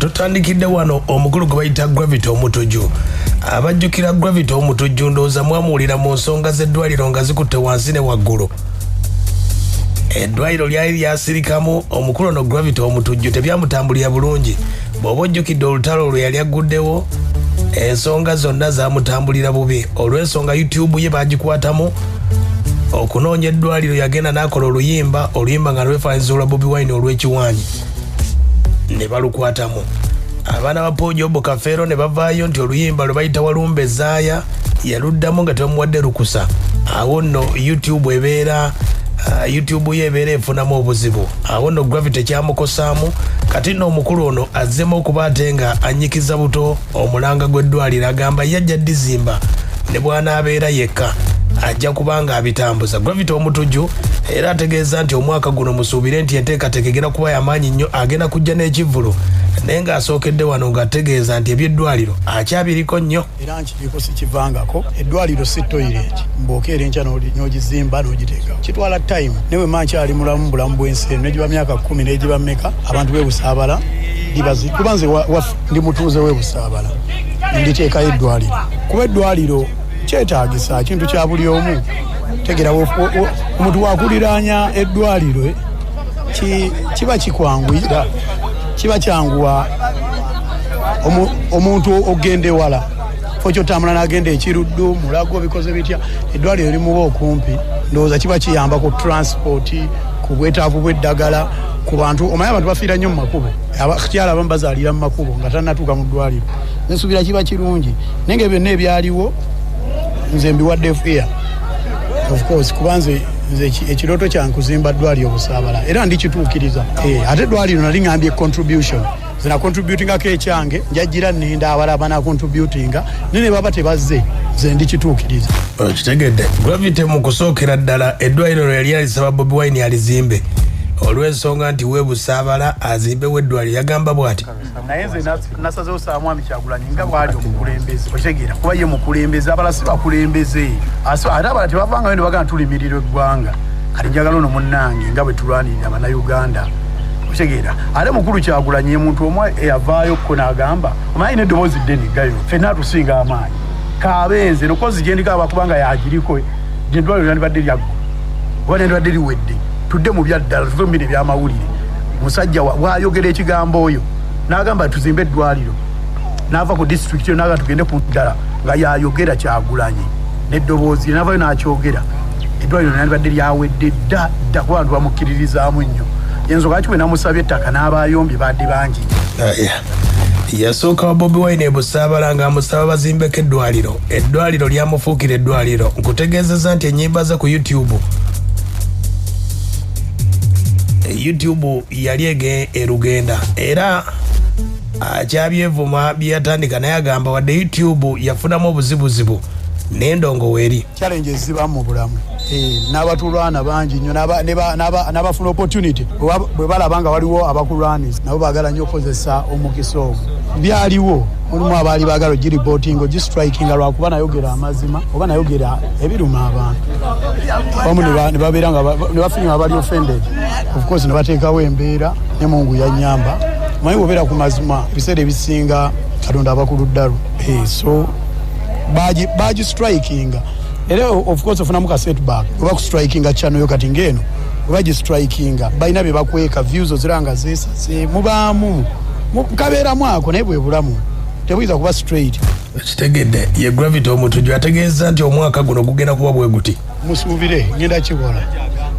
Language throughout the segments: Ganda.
tutandikidde wano omukulu gwe bayita Gravity Omutujju. Abajjukira Gravity Omutujju ndowooza mwamuwulira mu nsonga z'eddwaliro nga zikutte wansi ne waggulu. Eddwaliro lyali lyasirikamu omukulu ono Gravity Omutujju tebyamutambulira bulungi. Bw'oba ojjukidde olutalo lwe yali agguddewo, ensonga zonna zaamutambulira bubi. Olw'ensonga YouTube ye baagikwatamu okunoonya eddwaliro, yagenda n'akola oluyimba nga lwefaanyiza olwa Bobi Wine olw'ekiwaanyi, ne balukwatamu. Abaana ba Paul Job Kafeero ne bavaayo nti oluyimba lwe bayita Walumba Ezaaya yaluddamu nga tebamuwadde lukusa. Awo nno YouTube ebeera efunamu obuzibu. Awo nno Gravity kyamukosaamu, kati nno omukulu ono azzemu okuba ate nga anyikiza buto omulanga gw'eddwaliro, agamba yajja ddizimba ne bw'anaabeera yekka ajja kubanga abitambuza. Gravity Omutujju era ategeeza nti omwaka guno musuubire nti enteekateeka egenda kuba y'amaanyi nnyo, agenda kujja n'ekivvulu, naye ng'asookedde wano ng'ategeeza nti eby'eddwaliro akyabiriko nnyo. Era nkiriko sikivangako, eddwaliro si toilet mbookeera enkya n'ogizimba n'ogiteekawo, kitwala time. Newe mankyali mulamu bulamu bw'ensi eno, negiba myaka 10 negiba mmeka, abantu b'e Busaabala kuba nze ndi mutuuze w'e Busaabala nditeekayo eddwaliro, kuba eddwaliro kyetaagisa kintu kya buli omu. Tegera omuntu wakuliraanya eddwaliro kiba kikwanguyira, kiba kyanguwa omuntu ogenda ewala fo kyotambula n'agenda ekiruddu Mulago bikoze bitya, eddwaliro limuba okumpi. Ndowooza kiba kiyamba ku transport, ku bwetaavu bw'eddagala, ku bantu. Omanyi abantu bafiira nnyo mu makubo, abakyala abamu bazaalira mu makubo nga tannatuuka mu ddwaliro. Nsuubira kiba kirungi, naye nga byonna ebyaliwo nze mbiwadde fear of course, kuba nze ekirooto kyange kuzimba ddwaliro Busaabala era ndikituukiriza. Ate eddwaliro nali ngambye contribution, zina contributingako ekyange, njajjira nninda abalaba na contributinga, ne baba tebazze nze ndikituukiriza. Kitegedde Gravity mu kusookera ddala eddwaliro yali alisaba Bobi Wine alizimbe olw'ensonga nti we Busaabala azimbewo eddwaliro. Yagamba bw'ati, naye nze nasazeewo Saamwami Kyagulanyi nga bw'ali omukulembeze, otegeera kuba ye mukulembeze, abala si bakulembeze. Ate abala tebavangayo ne bagamba tulimirira eggwanga, kati njagala ono munnange nga bwe tulwanirira Abannayuganda, otegeera. Ate mukulu Kyagulanyi ye muntu omu eyavaayo ko n'agamba, omanyi n'eddoboozi ddene gayo ffenna atusinga amaanyi, kaabenze nokozi gye ndikaba kubanga yagiriko eddwaliro lyandibadde lyaggo oba lyandibadde liwedde, tudde mu byaddala, tuve mu bino ebyamawulire. Musajja bw'ayogera ekigambo oyo n'agamba tuzimbe eddwaliro, n'ava ku disitulikiti yo n'agamba tugende ku ddala, nga yayogera Kyagulanyi n'eddoboozi n'avayo n'akyogera, eddwaliro lyandibadde lyawedde dda kuba abantu bamukkiririzaamu nnyo. Ensonga lwaki bwe namusabye ettaka n'abayombye badde bangi. Yasooka wa Bobi Wine e Busaabala ng'amusaba bazimbeko eddwaliro. Eddwaliro lyamufuukira eddwaliro. Nkutegeezeza nti ennyimba ze ku YouTube yali erugenda era akyabyevuma byatandika, naye agamba wadde YouTube yafunamu obuzibuzibu n'endongo weeri. Challenges ziba mu bulamu, n'abatulwana bangi nnyo, n'abafuna opportunity bwe balaba nga waliwo abakulwaniza nabo baagala nnyo okozesa omukisa ogwo. Byaliwo mulimu abaali baagala ogiripootinga ogistrikinga lwakuba nayogera amazima oba nayogera ebiruma abantu. Omu ne babeera nga ne bafiringa abali offended, of course ne bateekawo embeera ne Mungu yannyamba. Manyi bw'obeera ku mazima ebiseera ebisinga Katonda abakulu ddalu, so bagistrikinga era of course ofunamu ka setback oba kustrikinga channel yo. Kati ngeno bagistrikinga balina bye bakweka views oziranga zesase mubaamu mukabeeramu ako, naye bwe bulamu tebuyinza kuba straight. Kitegedde ye Gravity Omutujju ategeeza nti omwaka guno gugenda kuba bwe guti. Musuubire ngenda kikola,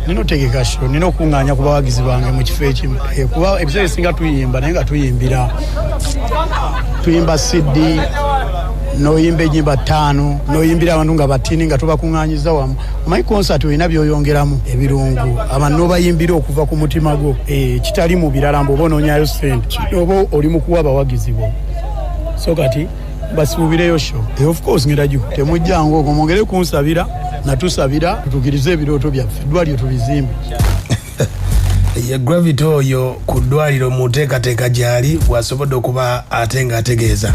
nina otegeka kiro, nina okuŋŋaanya ku bawagizi bange mu kifo ekimu, kuba ebiseera ebisinga tuyimba naye nga tuyimba CD noyimba enyimba 5 noyimbira abantu nga batini nga tubakuŋŋaanyiza wamu. Omanyi concert olina byoyongeramu ebirungu abantu nobayimbira okuva ku mutima gwo, kitali mu birala mbu oba onoonyayo ssente oba oli mu kuwa abawagizi bo. So kati basuubireyo show, of course ngenda giko temujjangu okwo, mwongere kunsabira natusabira tutukirize ebirooto byaffe, eddwaliro tubizimbe. Ye Gravity oyo ku ddwaliro mu nteekateeka gy'ali bw'asobodde okuba ate ng'ategeeza.